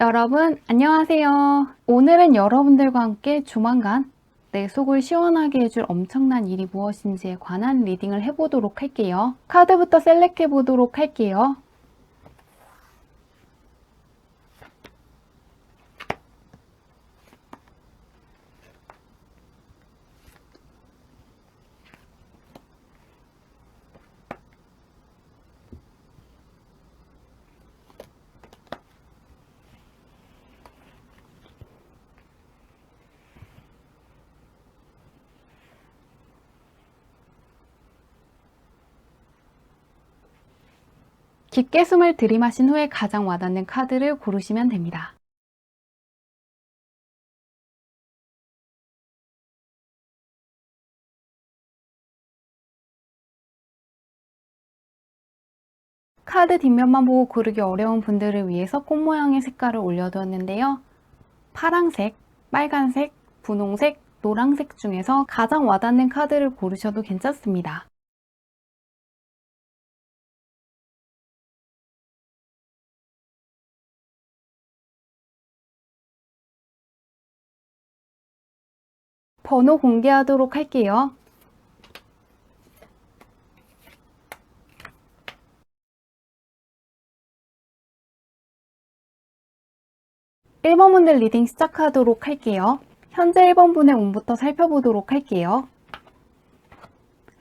여러분, 안녕하세요. 오늘은 여러분들과 함께 조만간 내 속을 시원하게 해줄 엄청난 일이 무엇인지에 관한 리딩을 해보도록 할게요. 카드부터 셀렉해 보도록 할게요. 깊게 숨을 들이마신 후에 가장 와닿는 카드를 고르시면 됩니다. 카드 뒷면만 보고 고르기 어려운 분들을 위해서 꽃 모양의 색깔을 올려두었는데요. 파랑색, 빨간색, 분홍색, 노란색 중에서 가장 와닿는 카드를 고르셔도 괜찮습니다. 번호 공개하도록 할게요. 1번 분들 리딩 시작하도록 할게요. 현재 1번 분의 운부터 살펴보도록 할게요.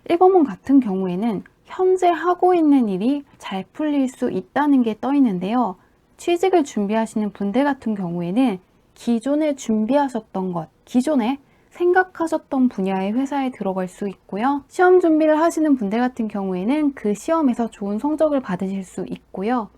1번 분 같은 경우에는 현재 하고 있는 일이 잘 풀릴 수 있다는 게 떠 있는데요. 취직을 준비하시는 분들 같은 경우에는 기존에 준비하셨던 것, 기존에 생각하셨던 분야의 회사에 들어갈 수 있고요. 시험 준비를 하시는 분들 같은 경우에는 그 시험에서 좋은 성적을 받으실 수 있고요.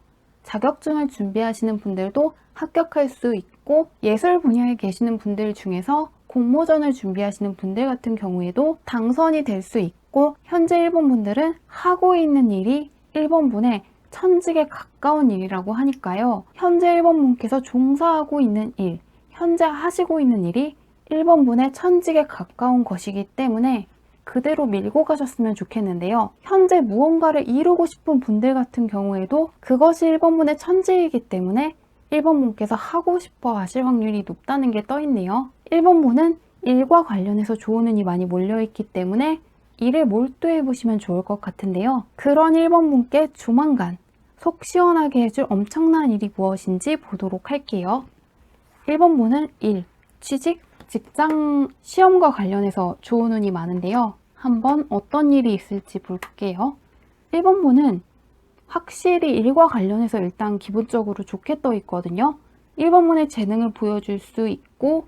자격증을 준비하시는 분들도 합격할 수 있고, 예술 분야에 계시는 분들 중에서 공모전을 준비하시는 분들 같은 경우에도 당선이 될 수 있고, 현재 1번 분들은 하고 있는 일이 1번 분의 천직에 가까운 일이라고 하니까요. 현재 1번 분께서 종사하고 있는 일, 현재 하시고 있는 일이 1번 분의 천직에 가까운 것이기 때문에 그대로 밀고 가셨으면 좋겠는데요. 현재 무언가를 이루고 싶은 분들 같은 경우에도 그것이 1번 분의 천직이기 때문에 1번 분께서 하고 싶어 하실 확률이 높다는 게 떠 있네요. 1번 분은 일과 관련해서 좋은 운이 많이 몰려있기 때문에 일에 몰두해 보시면 좋을 것 같은데요. 그런 1번 분께 조만간 속 시원하게 해줄 엄청난 일이 무엇인지 보도록 할게요. 1번 분은 일, 취직, 직장, 시험과 관련해서 좋은 운이 많은데요. 한번 어떤 일이 있을지 볼게요. 1번 분은 확실히 일과 관련해서 일단 기본적으로 좋게 떠 있거든요. 1번 분의 재능을 보여줄 수 있고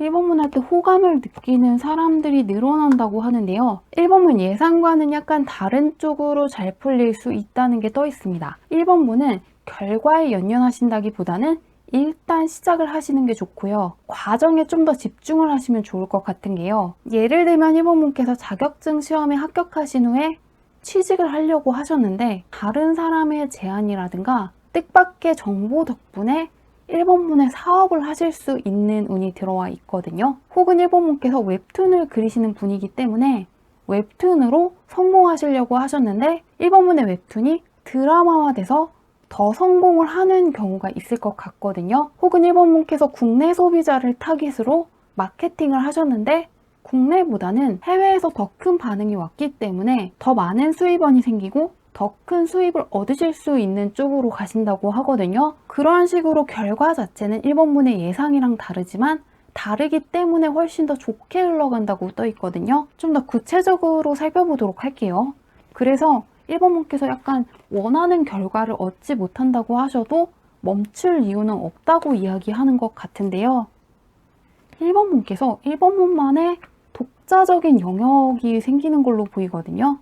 1번 분한테 호감을 느끼는 사람들이 늘어난다고 하는데요. 1번 분 예상과는 약간 다른 쪽으로 잘 풀릴 수 있다는 게 떠 있습니다. 1번 분은 결과에 연연하신다기보다는 일단 시작을 하시는 게 좋고요. 과정에 좀 더 집중을 하시면 좋을 것 같은 게요. 예를 들면 1번 분께서 자격증 시험에 합격하신 후에 취직을 하려고 하셨는데 다른 사람의 제안이라든가 뜻밖의 정보 덕분에 1번 분의 사업을 하실 수 있는 운이 들어와 있거든요. 혹은 1번 분께서 웹툰을 그리시는 분이기 때문에 웹툰으로 성공하시려고 하셨는데 1번 분의 웹툰이 드라마화돼서 더 성공을 하는 경우가 있을 것 같거든요. 혹은 1번 분께서 국내 소비자를 타깃으로 마케팅을 하셨는데 국내보다는 해외에서 더 큰 반응이 왔기 때문에 더 많은 수입원이 생기고 더 큰 수입을 얻으실 수 있는 쪽으로 가신다고 하거든요. 그러한 식으로 결과 자체는 1번 분의 예상이랑 다르지만 다르기 때문에 훨씬 더 좋게 흘러간다고 떠 있거든요. 좀 더 구체적으로 살펴보도록 할게요. 그래서 1번 분께서 약간 원하는 결과를 얻지 못한다고 하셔도 멈출 이유는 없다고 이야기하는 것 같은데요. 1번 분께서 1번 분만의 독자적인 영역이 생기는 걸로 보이거든요.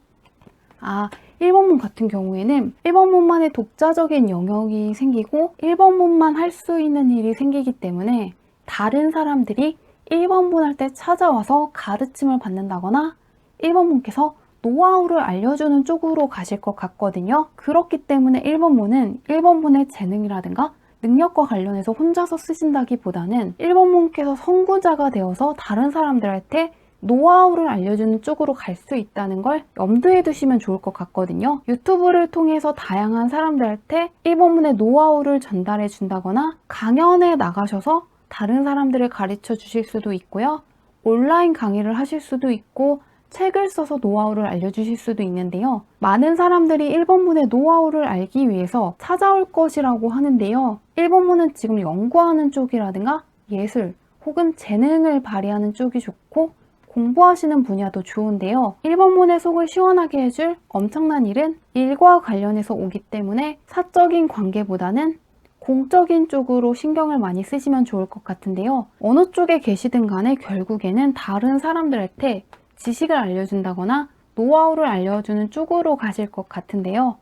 1번 분 같은 경우에는 1번 분만의 독자적인 영역이 생기고 1번 분만 할 수 있는 일이 생기기 때문에 다른 사람들이 1번 분 할 때 찾아와서 가르침을 받는다거나 1번 분께서 노하우를 알려주는 쪽으로 가실 것 같거든요. 그렇기 때문에 1번 분은 1번 분의 재능이라든가 능력과 관련해서 혼자서 쓰신다기보다는 1번 분께서 선구자가 되어서 다른 사람들한테 노하우를 알려주는 쪽으로 갈 수 있다는 걸 염두에 두시면 좋을 것 같거든요. 유튜브를 통해서 다양한 사람들한테 1번문의 노하우를 전달해 준다거나 강연에 나가셔서 다른 사람들을 가르쳐 주실 수도 있고요. 온라인 강의를 하실 수도 있고 책을 써서 노하우를 알려주실 수도 있는데요. 많은 사람들이 1번문의 노하우를 알기 위해서 찾아올 것이라고 하는데요. 1번문은 지금 연구하는 쪽이라든가 예술 혹은 재능을 발휘하는 쪽이 좋고 공부하시는 분야도 좋은데요. 1번문의 속을 시원하게 해줄 엄청난 일은 일과 관련해서 오기 때문에 사적인 관계보다는 공적인 쪽으로 신경을 많이 쓰시면 좋을 것 같은데요. 어느 쪽에 계시든 간에 결국에는 다른 사람들한테 지식을 알려준다거나 노하우를 알려주는 쪽으로 가실 것 같은데요.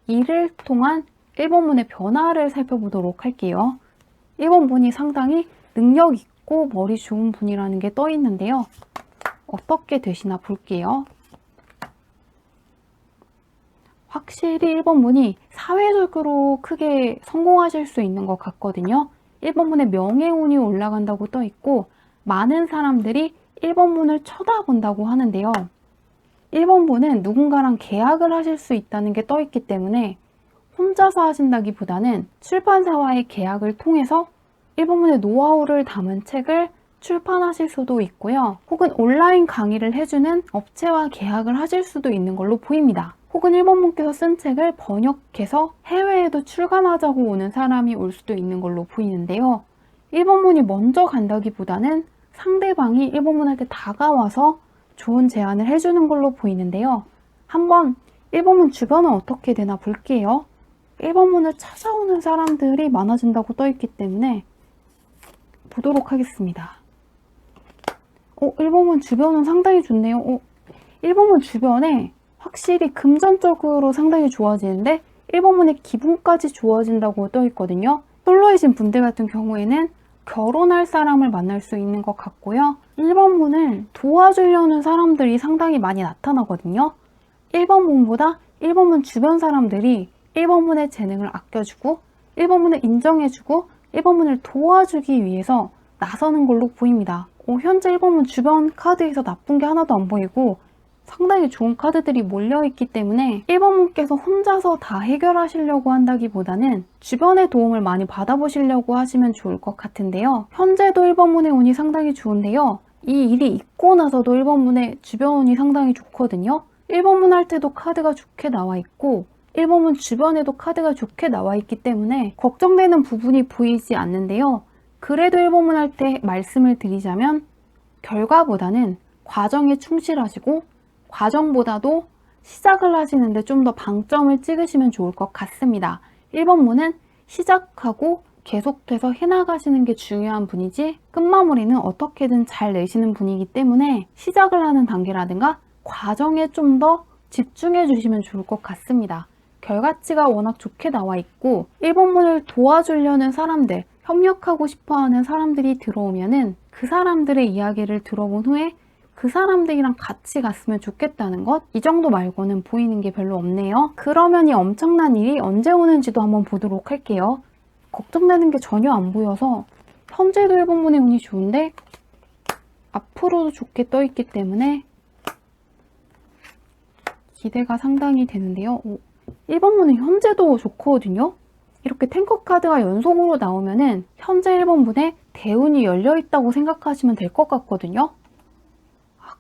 이를 통한 1번문의 변화를 살펴보도록 할게요. 1번문이 상당히 능력 있고 머리 좋은 분이라는 게 떠 있는데요. 어떻게 되시나 볼게요. 확실히 1번문이 사회적으로 크게 성공하실 수 있는 것 같거든요. 1번문의 명예운이 올라간다고 떠 있고 많은 사람들이 1번문을 쳐다본다고 하는데요. 1번문은 누군가랑 계약을 하실 수 있다는 게 떠 있기 때문에 혼자서 하신다기보다는 출판사와의 계약을 통해서 1번문의 노하우를 담은 책을 출판하실 수도 있고요. 혹은 온라인 강의를 해주는 업체와 계약을 하실 수도 있는 걸로 보입니다. 혹은 1번문께서 쓴 책을 번역해서 해외에도 출간하자고 오는 사람이 올 수도 있는 걸로 보이는데요. 1번문이 먼저 간다기보다는 상대방이 1번문한테 다가와서 좋은 제안을 해주는 걸로 보이는데요. 한번 1번문 주변은 어떻게 되나 볼게요. 1번문을 찾아오는 사람들이 많아진다고 떠 있기 때문에 보도록 하겠습니다. 1번문 주변은 상당히 좋네요. 1번문 주변에 확실히 금전적으로 상당히 좋아지는데 1번문의 기분까지 좋아진다고 떠 있거든요. 솔로이신 분들 같은 경우에는 결혼할 사람을 만날 수 있는 것 같고요. 1번문을 도와주려는 사람들이 상당히 많이 나타나거든요. 1번문보다 1번문 주변 사람들이 1번문의 재능을 아껴주고 1번문을 인정해주고 1번문을 도와주기 위해서 나서는 걸로 보입니다. 현재 1번문 주변 카드에서 나쁜 게 하나도 안 보이고 상당히 좋은 카드들이 몰려있기 때문에 1번문께서 혼자서 다 해결하시려고 한다기보다는 주변의 도움을 많이 받아보시려고 하시면 좋을 것 같은데요. 현재도 1번문의 운이 상당히 좋은데요. 이 일이 있고 나서도 1번문의 주변 운이 상당히 좋거든요. 1번문 할 때도 카드가 좋게 나와 있고 1번문 주변에도 카드가 좋게 나와 있기 때문에 걱정되는 부분이 보이지 않는데요. 그래도 1번문 할 때 말씀을 드리자면 결과보다는 과정에 충실하시고 과정보다도 시작을 하시는데 좀 더 방점을 찍으시면 좋을 것 같습니다. 1번문은 시작하고 계속해서 해나가시는 게 중요한 분이지 끝마무리는 어떻게든 잘 내시는 분이기 때문에 시작을 하는 단계라든가 과정에 좀 더 집중해 주시면 좋을 것 같습니다. 결과치가 워낙 좋게 나와 있고 1번문을 도와주려는 사람들, 협력하고 싶어하는 사람들이 들어오면은 그 사람들의 이야기를 들어본 후에 그 사람들이랑 같이 갔으면 좋겠다는 것, 이 정도 말고는 보이는 게 별로 없네요. 그러면 이 엄청난 일이 언제 오는지도 한번 보도록 할게요. 걱정되는 게 전혀 안 보여서 현재도 1번문의 운이 좋은데 앞으로도 좋게 떠 있기 때문에 기대가 상당히 되는데요. 1번문은 현재도 좋거든요. 이렇게 탱커 카드가 연속으로 나오면은 현재 1번문에 대운이 열려 있다고 생각하시면 될 것 같거든요.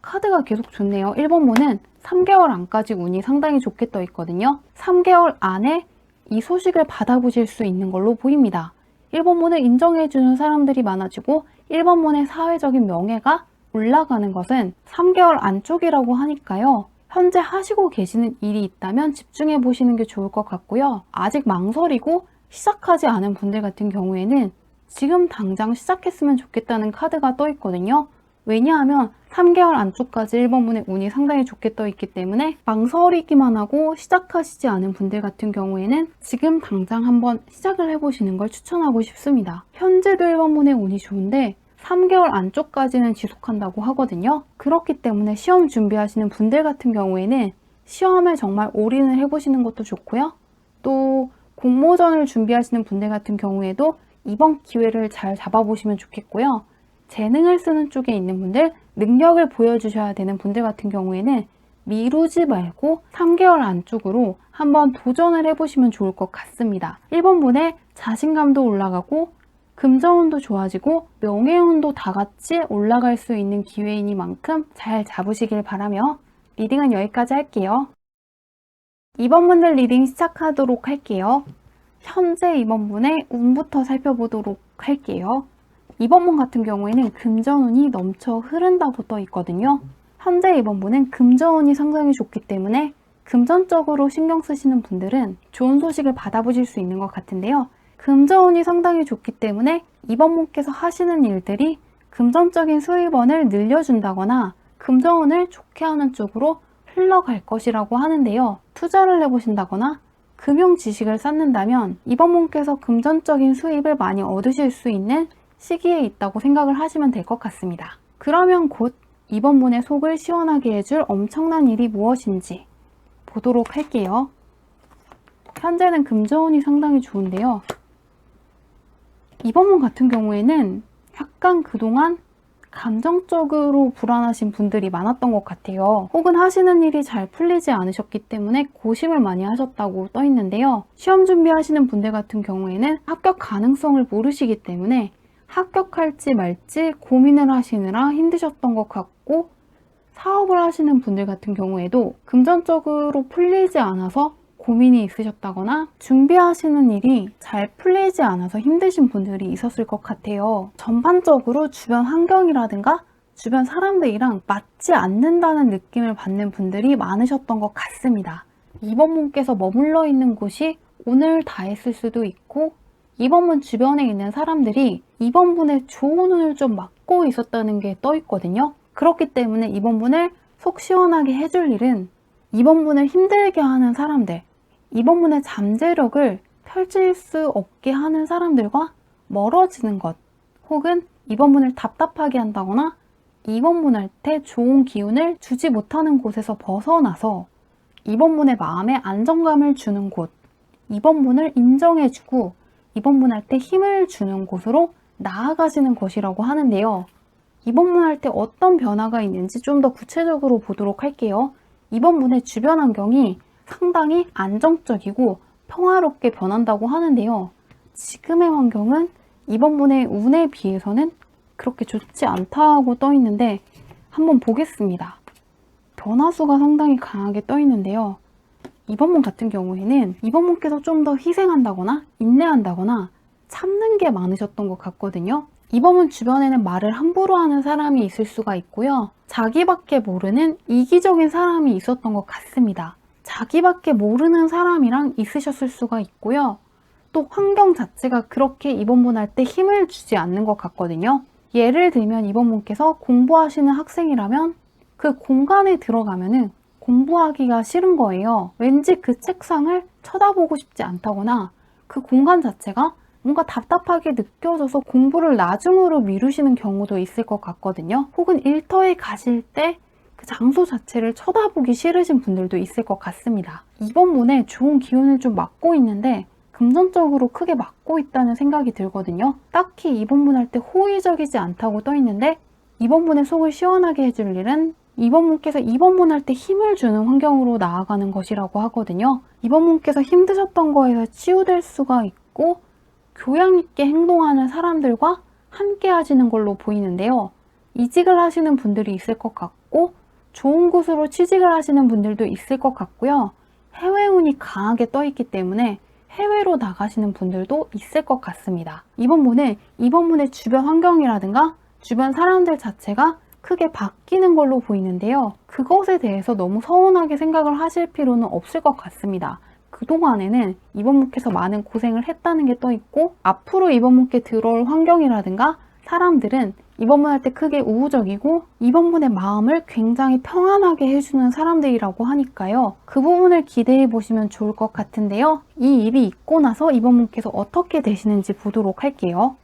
카드가 계속 좋네요. 1번문은 3개월 안까지 운이 상당히 좋게 떠 있거든요. 3개월 안에 이 소식을 받아보실 수 있는 걸로 보입니다. 1번문을 인정해주는 사람들이 많아지고 1번문의 사회적인 명예가 올라가는 것은 3개월 안쪽이라고 하니까요. 현재 하시고 계시는 일이 있다면 집중해 보시는 게 좋을 것 같고요. 아직 망설이고 시작하지 않은 분들 같은 경우에는 지금 당장 시작했으면 좋겠다는 카드가 떠 있거든요. 왜냐하면 3개월 안쪽까지 1번문의 운이 상당히 좋게 떠 있기 때문에 망설이기만 하고 시작하시지 않은 분들 같은 경우에는 지금 당장 한번 시작을 해보시는 걸 추천하고 싶습니다. 현재도 1번문의 운이 좋은데 3개월 안쪽까지는 지속한다고 하거든요. 그렇기 때문에 시험 준비하시는 분들 같은 경우에는 시험에 정말 올인을 해보시는 것도 좋고요. 또 공모전을 준비하시는 분들 같은 경우에도 이번 기회를 잘 잡아보시면 좋겠고요. 재능을 쓰는 쪽에 있는 분들, 능력을 보여주셔야 되는 분들 같은 경우에는 미루지 말고 3개월 안쪽으로 한번 도전을 해보시면 좋을 것 같습니다. 1번 분의 자신감도 올라가고 금전운도 좋아지고 명예운도 다 같이 올라갈 수 있는 기회이니만큼 잘 잡으시길 바라며 리딩은 여기까지 할게요. 2번 분들 리딩 시작하도록 할게요. 현재 2번 분의 운부터 살펴보도록 할게요. 2번 분 같은 경우에는 금전운이 넘쳐 흐른다고 떠 있거든요. 현재 2번 분은 금전운이 상당히 좋기 때문에 금전적으로 신경 쓰시는 분들은 좋은 소식을 받아보실 수 있는 것 같은데요. 금전운이 상당히 좋기 때문에 2번 분께서 하시는 일들이 금전적인 수입원을 늘려준다거나 금전운을 좋게 하는 쪽으로 흘러갈 것이라고 하는데요. 투자를 해보신다거나 금융 지식을 쌓는다면 2번 분께서 금전적인 수입을 많이 얻으실 수 있는 시기에 있다고 생각을 하시면 될 것 같습니다. 그러면 곧 2번 분의 속을 시원하게 해줄 엄청난 일이 무엇인지 보도록 할게요. 현재는 금전운이 상당히 좋은데요. 2번 분 같은 경우에는 약간 그동안 감정적으로 불안하신 분들이 많았던 것 같아요. 혹은 하시는 일이 잘 풀리지 않으셨기 때문에 고심을 많이 하셨다고 떠 있는데요. 시험 준비하시는 분들 같은 경우에는 합격 가능성을 모르시기 때문에 합격할지 말지 고민을 하시느라 힘드셨던 것 같고, 사업을 하시는 분들 같은 경우에도 금전적으로 풀리지 않아서 고민이 있으셨다거나 준비하시는 일이 잘 풀리지 않아서 힘드신 분들이 있었을 것 같아요. 전반적으로 주변 환경이라든가 주변 사람들이랑 맞지 않는다는 느낌을 받는 분들이 많으셨던 것 같습니다. 2번 분께서 머물러 있는 곳이 오늘 다 했을 수도 있고 2번 분 주변에 있는 사람들이 2번 분의 좋은 운을 좀 막고 있었다는 게 떠 있거든요. 그렇기 때문에 2번 분을 속 시원하게 해줄 일은 2번 분을 힘들게 하는 사람들, 2번 분의 잠재력을 펼칠 수 없게 하는 사람들과 멀어지는 것, 혹은 2번 분을 답답하게 한다거나 2번 분한테 좋은 기운을 주지 못하는 곳에서 벗어나서 2번 분의 마음에 안정감을 주는 곳, 2번 분을 인정해주고 2번 분한테 힘을 주는 곳으로 나아가시는 것이라고 하는데요. 2번 분한테 어떤 변화가 있는지 좀 더 구체적으로 보도록 할게요. 2번 분의 주변 환경이 상당히 안정적이고 평화롭게 변한다고 하는데요. 지금의 환경은 2번 분의 운에 비해서는 그렇게 좋지 않다고 떠 있는데 한번 보겠습니다. 변화수가 상당히 강하게 떠 있는데요. 2번 분 같은 경우에는 2번 분께서 좀 더 희생한다거나 인내한다거나 참는 게 많으셨던 것 같거든요. 2번 분 주변에는 말을 함부로 하는 사람이 있을 수가 있고요. 자기밖에 모르는 이기적인 사람이 있었던 것 같습니다. 자기밖에 모르는 사람이랑 있으셨을 수가 있고요. 또 환경 자체가 그렇게 2번 분한테 힘을 주지 않는 것 같거든요. 예를 들면 2번 분께서 공부하시는 학생이라면 그 공간에 들어가면은 공부하기가 싫은 거예요. 왠지 그 책상을 쳐다보고 싶지 않다거나 그 공간 자체가 뭔가 답답하게 느껴져서 공부를 나중으로 미루시는 경우도 있을 것 같거든요. 혹은 일터에 가실 때 그 장소 자체를 쳐다보기 싫으신 분들도 있을 것 같습니다. 2번 분에 좋은 기운을 좀 막고 있는데 금전적으로 크게 막고 있다는 생각이 들거든요. 딱히 2번 분 할 때 호의적이지 않다고 떠 있는데 2번 분의 속을 시원하게 해줄 일은 2번 분께서 2번 분 할 때 힘을 주는 환경으로 나아가는 것이라고 하거든요. 2번 분께서 힘드셨던 거에서 치유될 수가 있고 교양 있게 행동하는 사람들과 함께 하시는 걸로 보이는데요. 이직을 하시는 분들이 있을 것 같고 좋은 곳으로 취직을 하시는 분들도 있을 것 같고요. 해외운이 강하게 떠 있기 때문에 해외로 나가시는 분들도 있을 것 같습니다. 2번 분은 2번 분의 주변 환경이라든가 주변 사람들 자체가 크게 바뀌는 걸로 보이는데요. 그것에 대해서 너무 서운하게 생각을 하실 필요는 없을 것 같습니다. 그동안에는 2번 분께서 많은 고생을 했다는 게 떠 있고 앞으로 2번 분께 들어올 환경이라든가 사람들은 2번 분 할 때 크게 우호적이고 2번 분의 마음을 굉장히 평안하게 해주는 사람들이라고 하니까요. 그 부분을 기대해 보시면 좋을 것 같은데요. 이 일이 있고 나서 2번 분께서 어떻게 되시는지 보도록 할게요.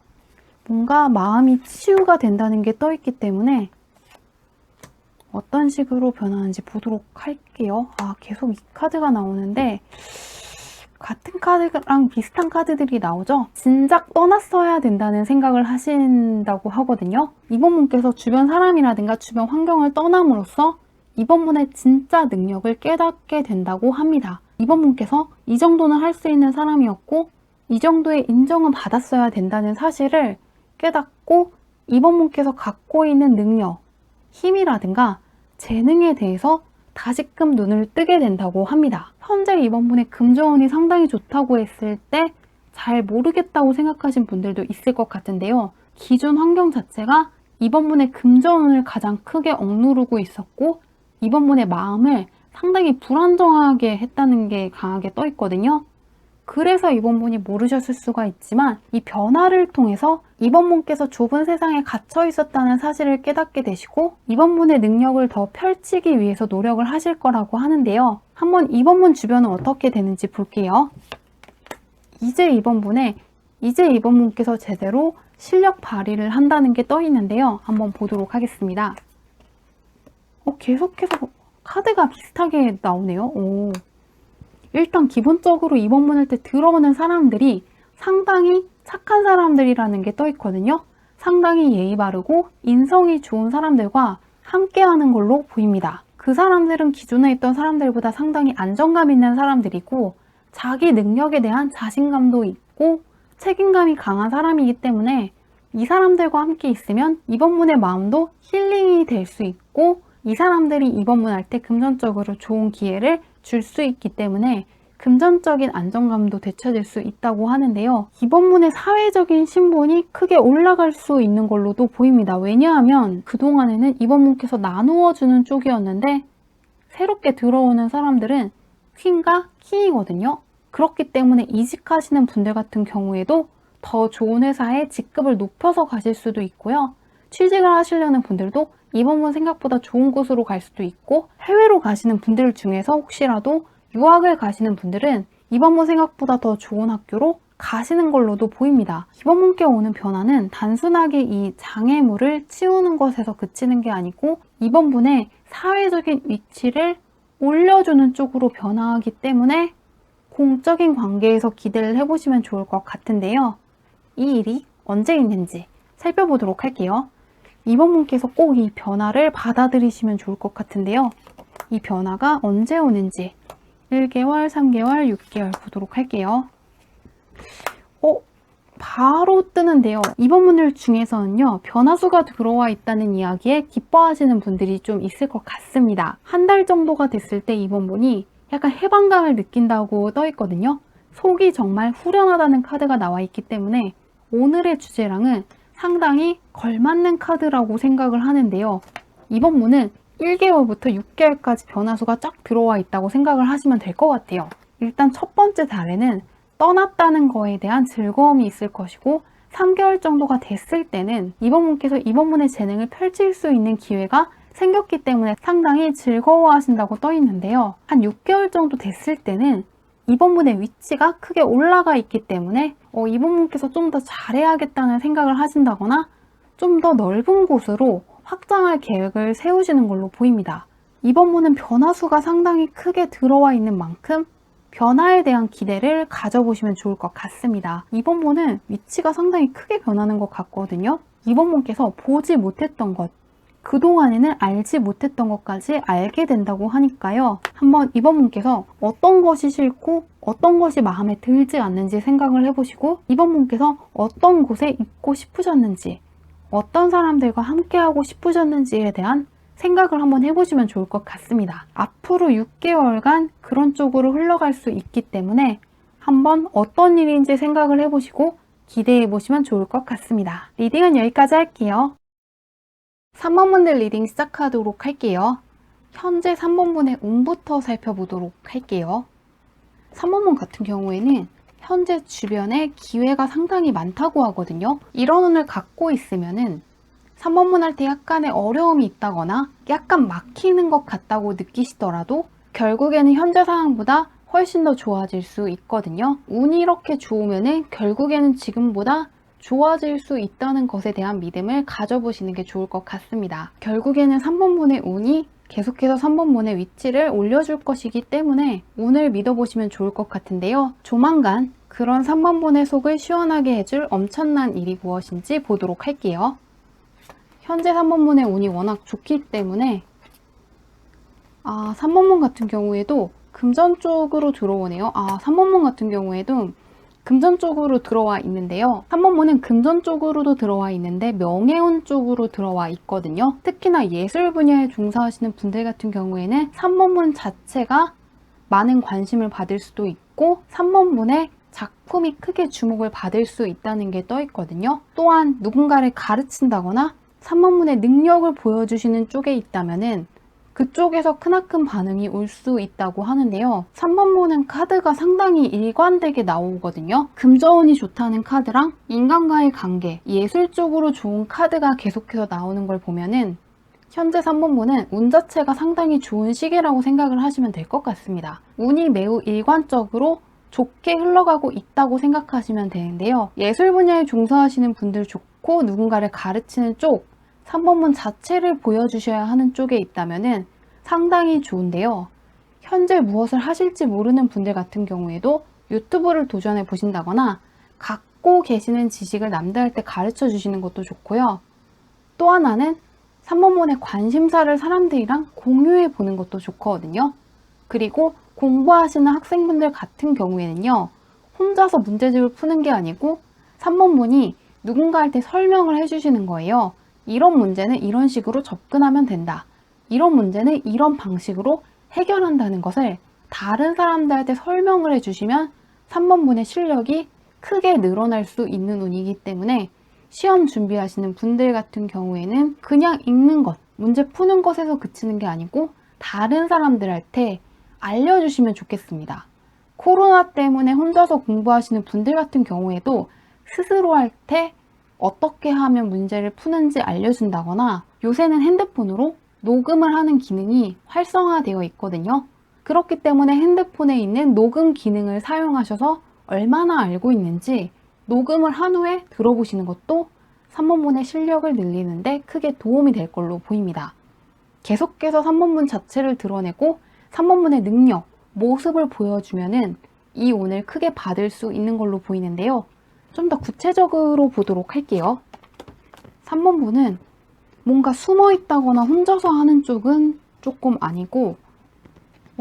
뭔가 마음이 치유가 된다는 게 떠 있기 때문에 어떤 식으로 변하는지 보도록 할게요. 계속 이 카드가 나오는데 같은 카드랑 비슷한 카드들이 나오죠. 진작 떠났어야 된다는 생각을 하신다고 하거든요. 이번 분께서 주변 사람이라든가 주변 환경을 떠남으로써 이번 분의 진짜 능력을 깨닫게 된다고 합니다. 이번 분께서 이 정도는 할 수 있는 사람이었고 이 정도의 인정은 받았어야 된다는 사실을 깨닫고 이번 분께서 갖고 있는 능력, 힘이라든가 재능에 대해서 다시금 눈을 뜨게 된다고 합니다. 현재 이번 분의 금전운이 상당히 좋다고 했을 때 잘 모르겠다고 생각하신 분들도 있을 것 같은데요. 기존 환경 자체가 이번 분의 금전운을 가장 크게 억누르고 있었고 이번 분의 마음을 상당히 불안정하게 했다는 게 강하게 떠 있거든요. 그래서 이번 분이 모르셨을 수가 있지만 이 변화를 통해서 이번 분께서 좁은 세상에 갇혀 있었다는 사실을 깨닫게 되시고 이번 분의 능력을 더 펼치기 위해서 노력을 하실 거라고 하는데요. 한번 이번 분 주변은 어떻게 되는지 볼게요. 이제 이번 분께서 제대로 실력 발휘를 한다는 게 떠 있는데요. 한번 보도록 하겠습니다. 계속해서 카드가 비슷하게 나오네요. 일단 기본적으로 이번 분할 때 들어오는 사람들이 상당히 착한 사람들이라는 게 떠 있거든요. 상당히 예의 바르고 인성이 좋은 사람들과 함께하는 걸로 보입니다. 그 사람들은 기존에 있던 사람들보다 상당히 안정감 있는 사람들이고 자기 능력에 대한 자신감도 있고 책임감이 강한 사람이기 때문에 이 사람들과 함께 있으면 이번 분의 마음도 힐링이 될 수 있고 이 사람들이 이번 분 할 때 금전적으로 좋은 기회를 줄 수 있기 때문에 금전적인 안정감도 되찾을 수 있다고 하는데요. 이번 분의 사회적인 신분이 크게 올라갈 수 있는 걸로도 보입니다. 왜냐하면 그동안에는 이번 분께서 나누어주는 쪽이었는데 새롭게 들어오는 사람들은 퀸과 킹이거든요. 그렇기 때문에 이직하시는 분들 같은 경우에도 더 좋은 회사에 직급을 높여서 가실 수도 있고요. 취직을 하시려는 분들도 이번 분 생각보다 좋은 곳으로 갈 수도 있고 해외로 가시는 분들 중에서 혹시라도 유학을 가시는 분들은 이번 분 생각보다 더 좋은 학교로 가시는 걸로도 보입니다. 이번 분께 오는 변화는 단순하게 이 장애물을 치우는 것에서 그치는 게 아니고 이번 분의 사회적인 위치를 올려주는 쪽으로 변화하기 때문에 공적인 관계에서 기대를 해보시면 좋을 것 같은데요. 이 일이 언제 있는지 살펴보도록 할게요. 이번 분께서 꼭 이 변화를 받아들이시면 좋을 것 같은데요. 이 변화가 언제 오는지 1개월, 3개월, 6개월 보도록 할게요. 바로 뜨는데요. 이번 분들 중에서는요. 변화수가 들어와 있다는 이야기에 기뻐하시는 분들이 좀 있을 것 같습니다. 한 달 정도가 됐을 때 이번 분이 약간 해방감을 느낀다고 떠 있거든요. 속이 정말 후련하다는 카드가 나와 있기 때문에 오늘의 주제랑은 상당히 걸맞는 카드라고 생각을 하는데요. 이번 분은 1개월부터 6개월까지 변화수가 쫙 들어와 있다고 생각을 하시면 될 것 같아요. 일단 첫 번째 달에는 떠났다는 거에 대한 즐거움이 있을 것이고 3개월 정도가 됐을 때는 이번 분께서 이번 분의 재능을 펼칠 수 있는 기회가 생겼기 때문에 상당히 즐거워하신다고 떠 있는데요. 한 6개월 정도 됐을 때는 이번 분의 위치가 크게 올라가 있기 때문에 이번 분께서 좀 더 잘해야겠다는 생각을 하신다거나 좀 더 넓은 곳으로 확장할 계획을 세우시는 걸로 보입니다. 이번 분은 변화수가 상당히 크게 들어와 있는 만큼 변화에 대한 기대를 가져보시면 좋을 것 같습니다. 이번 분은 위치가 상당히 크게 변하는 것 같거든요. 이번 분께서 보지 못했던 것, 그동안에는 알지 못했던 것까지 알게 된다고 하니까요. 한번 이번 분께서 어떤 것이 싫고 어떤 것이 마음에 들지 않는지 생각을 해보시고 이번 분께서 어떤 곳에 있고 싶으셨는지 어떤 사람들과 함께하고 싶으셨는지에 대한 생각을 한번 해보시면 좋을 것 같습니다. 앞으로 6개월간 그런 쪽으로 흘러갈 수 있기 때문에 한번 어떤 일인지 생각을 해보시고 기대해 보시면 좋을 것 같습니다. 리딩은 여기까지 할게요. 3번분들 리딩 시작하도록 할게요. 현재 3번분의 운부터 살펴보도록 할게요. 3번분 같은 경우에는 현재 주변에 기회가 상당히 많다고 하거든요. 이런 운을 갖고 있으면은 3번분 할 때 약간의 어려움이 있다거나 약간 막히는 것 같다고 느끼시더라도 결국에는 현재 상황보다 훨씬 더 좋아질 수 있거든요. 운이 이렇게 좋으면은 결국에는 지금보다 좋아질 수 있다는 것에 대한 믿음을 가져보시는 게 좋을 것 같습니다. 결국에는 3번분의 운이 계속해서 3번문의 위치를 올려줄 것이기 때문에 운을 믿어보시면 좋을 것 같은데요. 조만간 그런 3번문의 속을 시원하게 해줄 엄청난 일이 무엇인지 보도록 할게요. 현재 3번문의 운이 워낙 좋기 때문에 3번문 같은 경우에도 금전 쪽으로 들어오네요. 3번문 같은 경우에도 금전 쪽으로 들어와 있는데요. 3번문은 금전 쪽으로도 들어와 있는데 명예운 쪽으로 들어와 있거든요. 특히나 예술 분야에 종사하시는 분들 같은 경우에는 3번문 자체가 많은 관심을 받을 수도 있고 3번문의 작품이 크게 주목을 받을 수 있다는 게 떠 있거든요. 또한 누군가를 가르친다거나 3번문의 능력을 보여주시는 쪽에 있다면은 그쪽에서 크나큰 반응이 올 수 있다고 하는데요. 3번문은 카드가 상당히 일관되게 나오거든요. 금전운이 좋다는 카드랑 인간과의 관계, 예술 쪽으로 좋은 카드가 계속해서 나오는 걸 보면은 현재 3번문은 운 자체가 상당히 좋은 시기라고 생각을 하시면 될 것 같습니다. 운이 매우 일관적으로 좋게 흘러가고 있다고 생각하시면 되는데요. 예술 분야에 종사하시는 분들 좋고 누군가를 가르치는 쪽, 3번문 자체를 보여주셔야 하는 쪽에 있다면 상당히 좋은데요. 현재 무엇을 하실지 모르는 분들 같은 경우에도 유튜브를 도전해 보신다거나 갖고 계시는 지식을 남들한테 가르쳐 주시는 것도 좋고요. 또 하나는 3번문의 관심사를 사람들이랑 공유해 보는 것도 좋거든요. 그리고 공부하시는 학생분들 같은 경우에는요. 혼자서 문제집을 푸는 게 아니고 3번문이 누군가한테 설명을 해주시는 거예요. 이런 문제는 이런 식으로 접근하면 된다. 이런 문제는 이런 방식으로 해결한다는 것을 다른 사람들한테 설명을 해주시면 3번문의 실력이 크게 늘어날 수 있는 운이기 때문에 시험 준비하시는 분들 같은 경우에는 그냥 읽는 것, 문제 푸는 것에서 그치는 게 아니고 다른 사람들한테 알려주시면 좋겠습니다. 코로나 때문에 혼자서 공부하시는 분들 같은 경우에도 스스로 할 때 어떻게 하면 문제를 푸는지 알려준다거나 요새는 핸드폰으로 녹음을 하는 기능이 활성화되어 있거든요. 그렇기 때문에 핸드폰에 있는 녹음 기능을 사용하셔서 얼마나 알고 있는지 녹음을 한 후에 들어보시는 것도 3번문의 실력을 늘리는데 크게 도움이 될 걸로 보입니다. 계속해서 3번문 자체를 드러내고 3번문의 능력, 모습을 보여주면은 이 운을 크게 받을 수 있는 걸로 보이는데요. 좀 더 구체적으로 보도록 할게요. 3번문은 뭔가 숨어 있다거나 혼자서 하는 쪽은 조금 아니고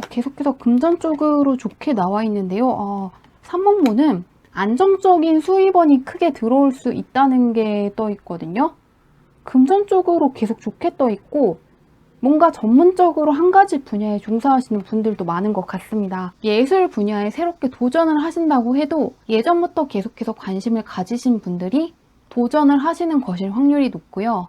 계속해서 금전 쪽으로 좋게 나와 있는데요. 3번문은 안정적인 수입원이 크게 들어올 수 있다는 게 떠 있거든요. 금전 쪽으로 계속 좋게 떠 있고 뭔가 전문적으로 한 가지 분야에 종사하시는 분들도 많은 것 같습니다. 예술 분야에 새롭게 도전을 하신다고 해도 예전부터 계속해서 관심을 가지신 분들이 도전을 하시는 것일 확률이 높고요.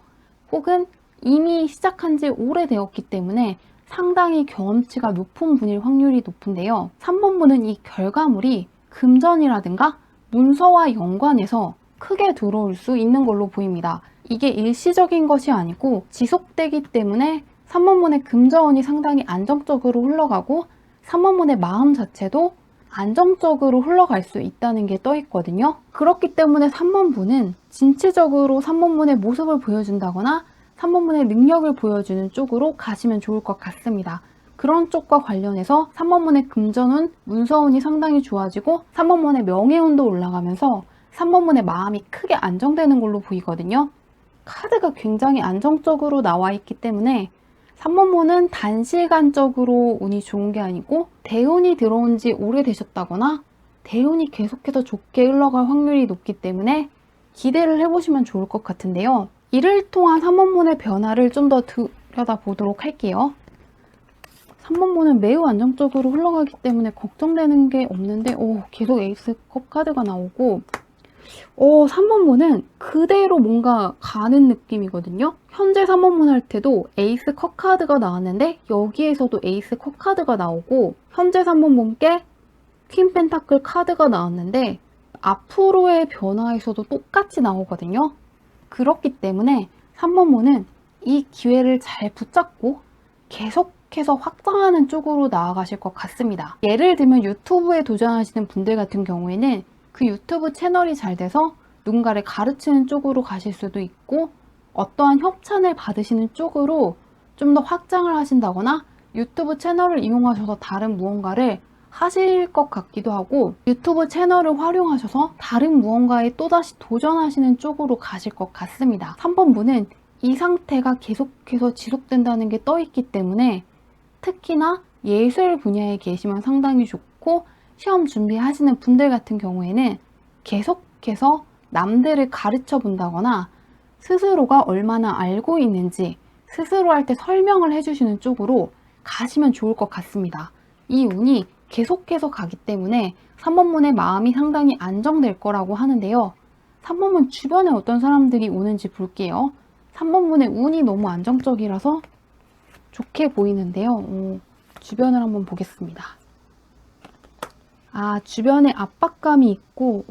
혹은 이미 시작한 지 오래되었기 때문에 상당히 경험치가 높은 분일 확률이 높은데요. 3번문은 이 결과물이 금전이라든가 문서와 연관해서 크게 들어올 수 있는 걸로 보입니다. 이게 일시적인 것이 아니고 지속되기 때문에 3번문의 금전운이 상당히 안정적으로 흘러가고 3번문의 마음 자체도 안정적으로 흘러갈 수 있다는 게 떠 있거든요. 그렇기 때문에 3번문은 진취적으로 3번문의 모습을 보여준다거나 3번문의 능력을 보여주는 쪽으로 가시면 좋을 것 같습니다. 그런 쪽과 관련해서 3번문의 금전운, 문서운이 상당히 좋아지고 3번문의 명예운도 올라가면서 3번문의 마음이 크게 안정되는 걸로 보이거든요. 카드가 굉장히 안정적으로 나와 있기 때문에 3번문은 단시간적으로 운이 좋은 게 아니고 대운이 들어온 지 오래되셨다거나 대운이 계속해서 좋게 흘러갈 확률이 높기 때문에 기대를 해보시면 좋을 것 같은데요. 이를 통한 3번문의 변화를 좀 더 들여다보도록 할게요. 3번문은 매우 안정적으로 흘러가기 때문에 걱정되는 게 없는데 계속 에이스 컵 카드가 나오고 3번문은 그대로 뭔가 가는 느낌이거든요. 현재 3번문 할 때도 에이스 컵 카드가 나왔는데 여기에서도 에이스 컵 카드가 나오고 현재 3번문께 퀸 펜타클 카드가 나왔는데 앞으로의 변화에서도 똑같이 나오거든요. 그렇기 때문에 3번문은 이 기회를 잘 붙잡고 계속해서 확장하는 쪽으로 나아가실 것 같습니다. 예를 들면 유튜브에 도전하시는 분들 같은 경우에는 그 유튜브 채널이 잘 돼서 누군가를 가르치는 쪽으로 가실 수도 있고 어떠한 협찬을 받으시는 쪽으로 좀 더 확장을 하신다거나 유튜브 채널을 이용하셔서 다른 무언가를 하실 것 같기도 하고, 유튜브 채널을 활용하셔서 다른 무언가에 또다시 도전하시는 쪽으로 가실 것 같습니다. 3번분은 이 상태가 계속해서 지속된다는 게 떠있기 때문에 특히나 예술 분야에 계시면 상당히 좋고, 시험 준비하시는 분들 같은 경우에는 계속해서 남들을 가르쳐 본다거나 스스로가 얼마나 알고 있는지 스스로 할 때 설명을 해주시는 쪽으로 가시면 좋을 것 같습니다. 이 운이 계속해서 가기 때문에 3번문의 마음이 상당히 안정될 거라고 하는데요. 3번문 주변에 어떤 사람들이 오는지 볼게요. 3번문의 운이 너무 안정적이라서 좋게 보이는데요. 주변을 한번 보겠습니다. 주변에 압박감이 있고,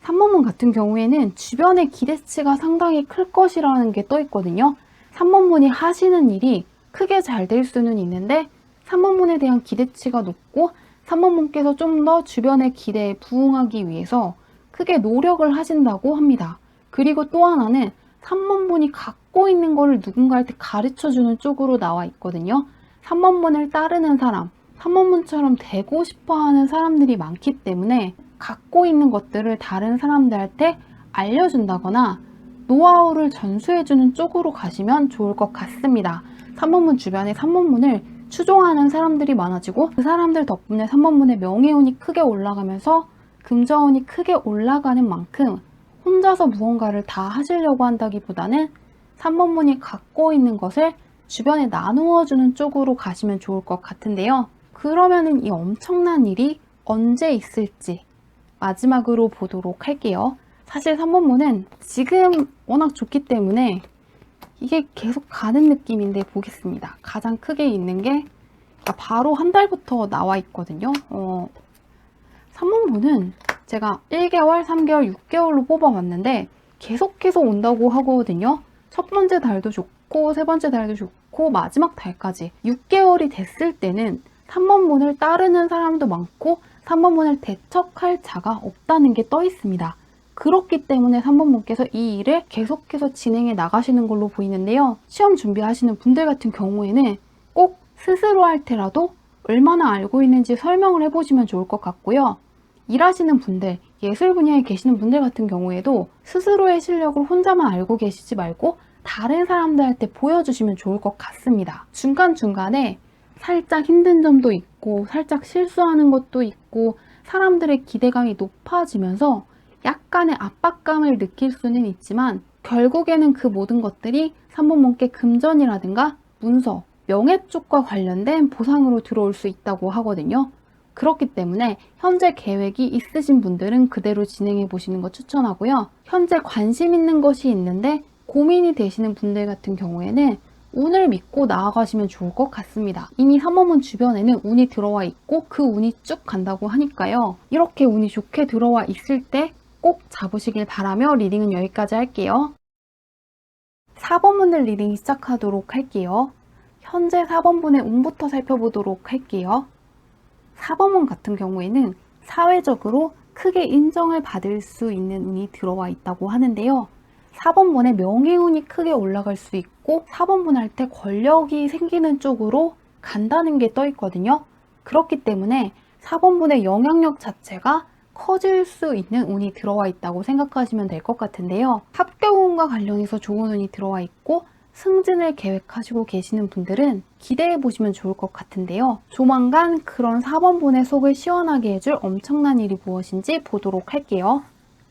3번문 같은 경우에는 주변의 기대치가 상당히 클 것이라는 게 떠 있거든요. 3번문이 하시는 일이 크게 잘 될 수는 있는데 3번문에 대한 기대치가 높고 3번문께서 좀 더 주변의 기대에 부응하기 위해서 크게 노력을 하신다고 합니다. 그리고 또 하나는 3번문이 갖고 있는 거를 누군가한테 가르쳐주는 쪽으로 나와 있거든요. 3번문을 따르는 사람, 3번문처럼 되고 싶어하는 사람들이 많기 때문에 갖고 있는 것들을 다른 사람들한테 알려준다거나 노하우를 전수해주는 쪽으로 가시면 좋을 것 같습니다. 3번문 주변에 3번문을 추종하는 사람들이 많아지고 그 사람들 덕분에 3번문의 명예운이 크게 올라가면서 금전운이 크게 올라가는 만큼 혼자서 무언가를 다 하시려고 한다기보다는 3번문이 갖고 있는 것을 주변에 나누어주는 쪽으로 가시면 좋을 것 같은데요. 그러면은 이 엄청난 일이 언제 있을지 마지막으로 보도록 할게요. 사실 3번문은 지금 워낙 좋기 때문에 이게 계속 가는 느낌인데 보겠습니다. 가장 크게 있는 게 바로 한 달부터 나와 있거든요. 3번문은 제가 1개월, 3개월, 6개월로 뽑아봤는데 계속해서 온다고 하거든요. 첫 번째 달도 좋고 세 번째 달도 좋고 마지막 달까지 6개월이 됐을 때는 3번문을 따르는 사람도 많고 3번문을 대척할 자가 없다는 게 떠 있습니다. 그렇기 때문에 3번문께서 이 일을 계속해서 진행해 나가시는 걸로 보이는데요. 시험 준비하시는 분들 같은 경우에는 꼭 스스로 할 때라도 얼마나 알고 있는지 설명을 해보시면 좋을 것 같고요. 일하시는 분들, 예술 분야에 계시는 분들 같은 경우에도 스스로의 실력을 혼자만 알고 계시지 말고 다른 사람들한테 보여주시면 좋을 것 같습니다. 중간중간에 살짝 힘든 점도 있고 살짝 실수하는 것도 있고 사람들의 기대감이 높아지면서 약간의 압박감을 느낄 수는 있지만 결국에는 그 모든 것들이 3번문께 금전이라든가 문서, 명예 쪽과 관련된 보상으로 들어올 수 있다고 하거든요. 그렇기 때문에 현재 계획이 있으신 분들은 그대로 진행해 보시는 거 추천하고요. 현재 관심 있는 것이 있는데 고민이 되시는 분들 같은 경우에는 운을 믿고 나아가시면 좋을 것 같습니다. 이미 3번문 주변에는 운이 들어와 있고 그 운이 쭉 간다고 하니까요. 이렇게 운이 좋게 들어와 있을 때 꼭 잡으시길 바라며 리딩은 여기까지 할게요. 4번문들 리딩 시작하도록 할게요. 현재 4번문의 운부터 살펴보도록 할게요. 4번문 같은 경우에는 사회적으로 크게 인정을 받을 수 있는 운이 들어와 있다고 하는데요. 4번문의 명예운이 크게 올라갈 수 있고 4번문 할 때 권력이 생기는 쪽으로 간다는 게 떠 있거든요. 그렇기 때문에 4번문의 영향력 자체가 커질 수 있는 운이 들어와 있다고 생각하시면 될 것 같은데요. 합격운과 관련해서 좋은 운이 들어와 있고 승진을 계획하시고 계시는 분들은 기대해 보시면 좋을 것 같은데요. 조만간 그런 4번분의 속을 시원하게 해줄 엄청난 일이 무엇인지 보도록 할게요.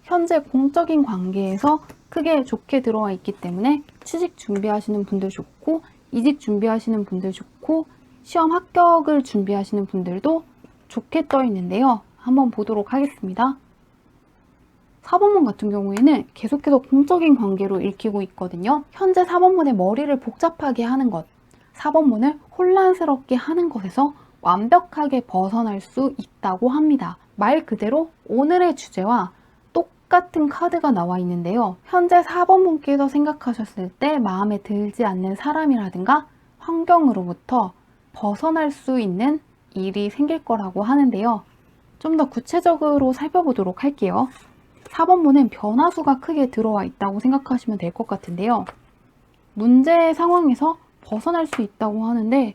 현재 공적인 관계에서 크게 좋게 들어와 있기 때문에 취직 준비하시는 분들 좋고 이직 준비하시는 분들 좋고 시험 합격을 준비하시는 분들도 좋게 떠 있는데요. 한번 보도록 하겠습니다. 4번문 같은 경우에는 계속해서 공적인 관계로 읽히고 있거든요. 현재 4번문의 머리를 복잡하게 하는 것, 4번문을 혼란스럽게 하는 것에서 완벽하게 벗어날 수 있다고 합니다. 말 그대로 오늘의 주제와 똑같은 카드가 나와 있는데요. 현재 4번문께서 생각하셨을 때 마음에 들지 않는 사람이라든가 환경으로부터 벗어날 수 있는 일이 생길 거라고 하는데요. 좀 더 구체적으로 살펴보도록 할게요. 4번문은 변화수가 크게 들어와 있다고 생각하시면 될 것 같은데요. 문제 상황에서 벗어날 수 있다고 하는데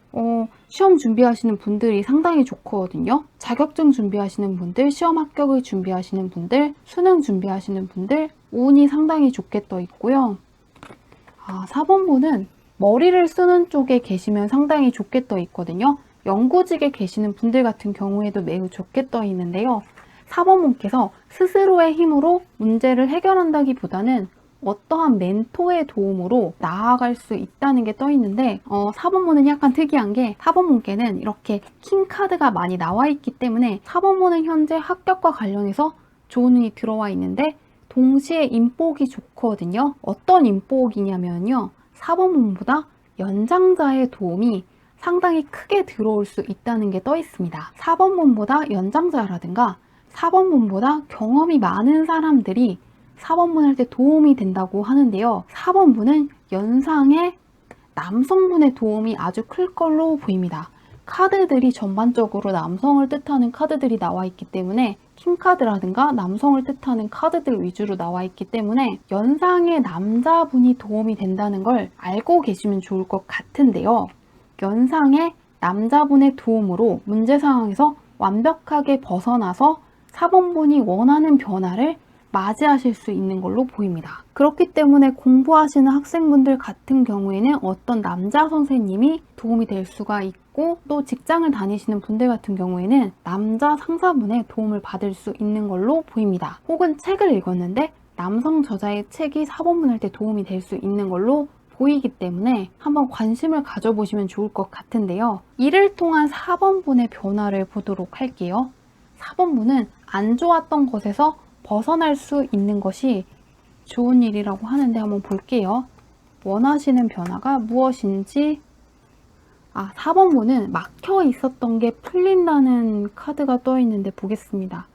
시험 준비하시는 분들이 상당히 좋거든요. 자격증 준비하시는 분들, 시험 합격을 준비하시는 분들, 수능 준비하시는 분들 운이 상당히 좋게 떠 있고요. 4번분은 머리를 쓰는 쪽에 계시면 상당히 좋게 떠 있거든요. 연구직에 계시는 분들 같은 경우에도 매우 좋게 떠 있는데요. 4번분께서 스스로의 힘으로 문제를 해결한다기보다는 어떠한 멘토의 도움으로 나아갈 수 있다는 게 떠 있는데 4번분은 약간 특이한 게 4번분께는 이렇게 킹카드가 많이 나와 있기 때문에 4번분은 현재 합격과 관련해서 좋은 운이 들어와 있는데 동시에 인복이 좋거든요. 어떤 인복이냐면요. 4번분보다 연장자의 도움이 상당히 크게 들어올 수 있다는 게 떠 있습니다. 4번분보다 연장자라든가 4번분보다 경험이 많은 사람들이 4번분 할 때 도움이 된다고 하는데요. 4번분은 연상의 남성분의 도움이 아주 클 걸로 보입니다. 카드들이 전반적으로 남성을 뜻하는 카드들이 나와 있기 때문에 킹카드라든가 남성을 뜻하는 카드들 위주로 나와 있기 때문에 연상의 남자분이 도움이 된다는 걸 알고 계시면 좋을 것 같은데요. 연상의 남자분의 도움으로 문제 상황에서 완벽하게 벗어나서 4번분이 원하는 변화를 맞이하실 수 있는 걸로 보입니다. 그렇기 때문에 공부하시는 학생분들 같은 경우에는 어떤 남자 선생님이 도움이 될 수가 있고 또 직장을 다니시는 분들 같은 경우에는 남자 상사분의 도움을 받을 수 있는 걸로 보입니다. 혹은 책을 읽었는데 남성 저자의 책이 4번분 할 때 도움이 될 수 있는 걸로 보이기 때문에 한번 관심을 가져보시면 좋을 것 같은데요. 이를 통한 4번분의 변화를 보도록 할게요. 4번분은 안 좋았던 것에서 벗어날 수 있는 것이 좋은 일이라고 하는데 한번 볼게요. 원하시는 변화가 무엇인지 4번분은 막혀 있었던 게 풀린다는 카드가 떠 있는데 보겠습니다.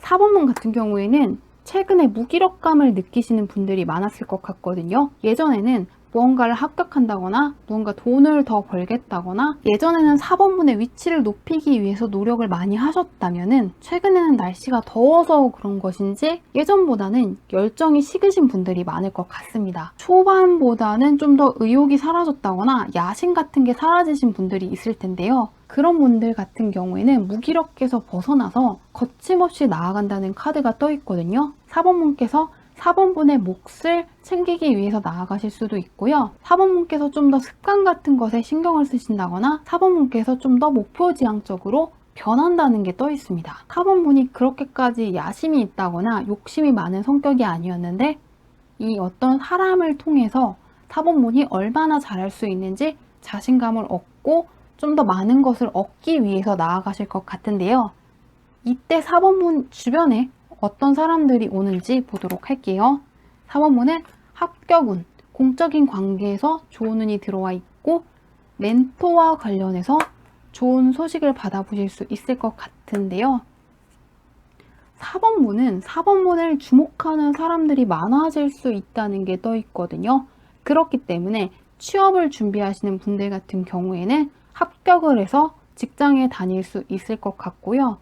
4번분 같은 경우에는 최근에 무기력감을 느끼시는 분들이 많았을 것 같거든요. 예전에는 무언가를 합격한다거나 무언가 돈을 더 벌겠다거나 예전에는 4번분의 위치를 높이기 위해서 노력을 많이 하셨다면은 최근에는 날씨가 더워서 그런 것인지 예전보다는 열정이 식으신 분들이 많을 것 같습니다. 초반보다는 좀 더 의욕이 사라졌다거나 야심 같은 게 사라지신 분들이 있을 텐데요. 그런 분들 같은 경우에는 무기력에서 벗어나서 거침없이 나아간다는 카드가 떠 있거든요. 4번분께서 4번분의 몫을 챙기기 위해서 나아가실 수도 있고요. 4번분께서 좀 더 습관 같은 것에 신경을 쓰신다거나 4번분께서 좀 더 목표지향적으로 변한다는 게 떠 있습니다. 4번분이 그렇게까지 야심이 있다거나 욕심이 많은 성격이 아니었는데 이 어떤 사람을 통해서 4번분이 얼마나 잘할 수 있는지 자신감을 얻고 좀 더 많은 것을 얻기 위해서 나아가실 것 같은데요. 이때 4번분 주변에 어떤 사람들이 오는지 보도록 할게요. 4번분은 합격운, 공적인 관계에서 좋은 운이 들어와 있고 멘토와 관련해서 좋은 소식을 받아보실 수 있을 것 같은데요. 4번분은 4번분을 주목하는 사람들이 많아질 수 있다는 게 떠 있거든요. 그렇기 때문에 취업을 준비하시는 분들 같은 경우에는 합격을 해서 직장에 다닐 수 있을 것 같고요.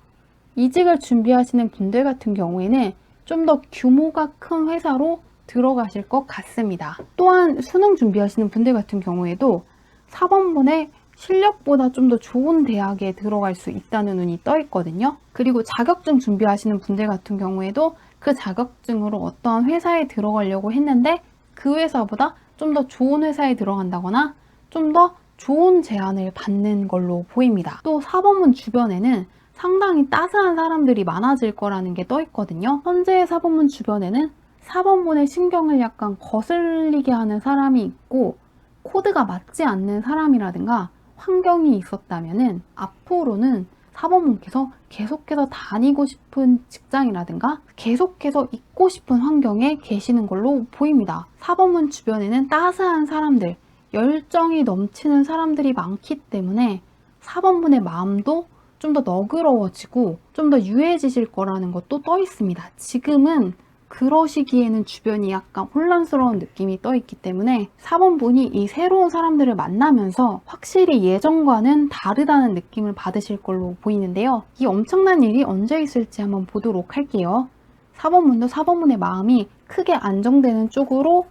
이직을 준비하시는 분들 같은 경우에는 좀 더 규모가 큰 회사로 들어가실 것 같습니다. 또한 수능 준비하시는 분들 같은 경우에도 4번분의 실력보다 좀 더 좋은 대학에 들어갈 수 있다는 운이 떠 있거든요. 그리고 자격증 준비하시는 분들 같은 경우에도 그 자격증으로 어떠한 회사에 들어가려고 했는데 그 회사보다 좀 더 좋은 회사에 들어간다거나 좀 더 좋은 제안을 받는 걸로 보입니다. 또 4번분 주변에는 상당히 따스한 사람들이 많아질 거라는 게 떠 있거든요. 현재의 4번분 주변에는 4번분의 신경을 약간 거슬리게 하는 사람이 있고 코드가 맞지 않는 사람이라든가 환경이 있었다면은 앞으로는 4번분께서 계속해서 다니고 싶은 직장이라든가 계속해서 있고 싶은 환경에 계시는 걸로 보입니다. 4번분 주변에는 따스한 사람들, 열정이 넘치는 사람들이 많기 때문에 4번분의 마음도 좀 더 너그러워지고 좀 더 유해지실 거라는 것도 떠 있습니다. 지금은 그러시기에는 주변이 약간 혼란스러운 느낌이 떠 있기 때문에 4번분이 이 새로운 사람들을 만나면서 확실히 예전과는 다르다는 느낌을 받으실 걸로 보이는데요. 이 엄청난 일이 언제 있을지 한번 보도록 할게요. 4번분도 4번분의 마음이 크게 안정되는 쪽으로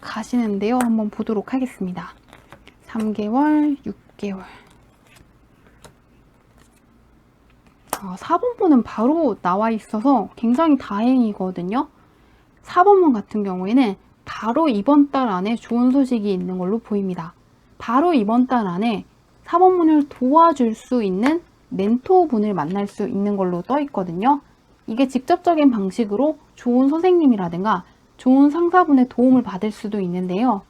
가시는데요. 한번 보도록 하겠습니다. 3개월, 6개월. 4번분은 바로 나와 있어서 굉장히 다행이거든요. 4번분 같은 경우에는 바로 이번 달 안에 좋은 소식이 있는 걸로 보입니다. 바로 이번 달 안에 4번분을 도와줄 수 있는 멘토분을 만날 수 있는 걸로 떠 있거든요. 이게 직접적인 방식으로 좋은 선생님이라든가 좋은 상사분의 도움을 받을 수도 있는데요.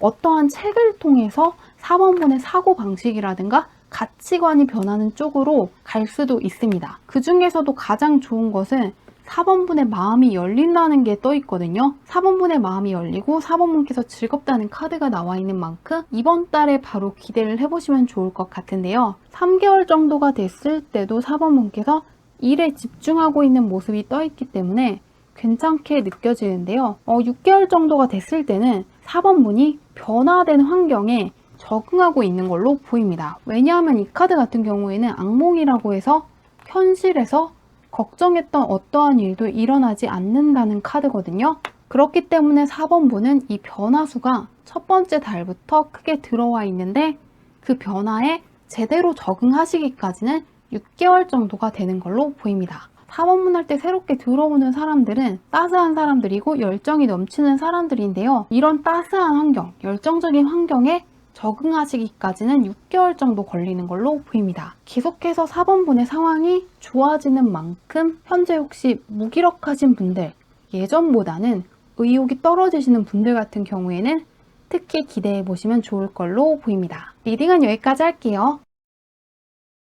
어떠한 책을 통해서 4번분의 사고방식이라든가 가치관이 변하는 쪽으로 갈 수도 있습니다. 그 중에서도 가장 좋은 것은 4번분의 마음이 열린다는 게 떠 있거든요. 4번분의 마음이 열리고 4번분께서 즐겁다는 카드가 나와 있는 만큼 이번 달에 바로 기대를 해보시면 좋을 것 같은데요. 3개월 정도가 됐을 때도 4번분께서 일에 집중하고 있는 모습이 떠 있기 때문에 괜찮게 느껴지는데요. 6개월 정도가 됐을 때는 4번분이 변화된 환경에 적응하고 있는 걸로 보입니다. 왜냐하면 이 카드 같은 경우에는 악몽이라고 해서 현실에서 걱정했던 어떠한 일도 일어나지 않는다는 카드거든요. 그렇기 때문에 4번분은 이 변화수가 첫 번째 달부터 크게 들어와 있는데 그 변화에 제대로 적응하시기까지는 6개월 정도가 되는 걸로 보입니다. 4번분 할 때 새롭게 들어오는 사람들은 따스한 사람들이고 열정이 넘치는 사람들인데요. 이런 따스한 환경, 열정적인 환경에 적응하시기까지는 6개월 정도 걸리는 걸로 보입니다. 계속해서 4번분의 상황이 좋아지는 만큼 현재 혹시 무기력하신 분들, 예전보다는 의욕이 떨어지시는 분들 같은 경우에는 특히 기대해 보시면 좋을 걸로 보입니다. 리딩은 여기까지 할게요.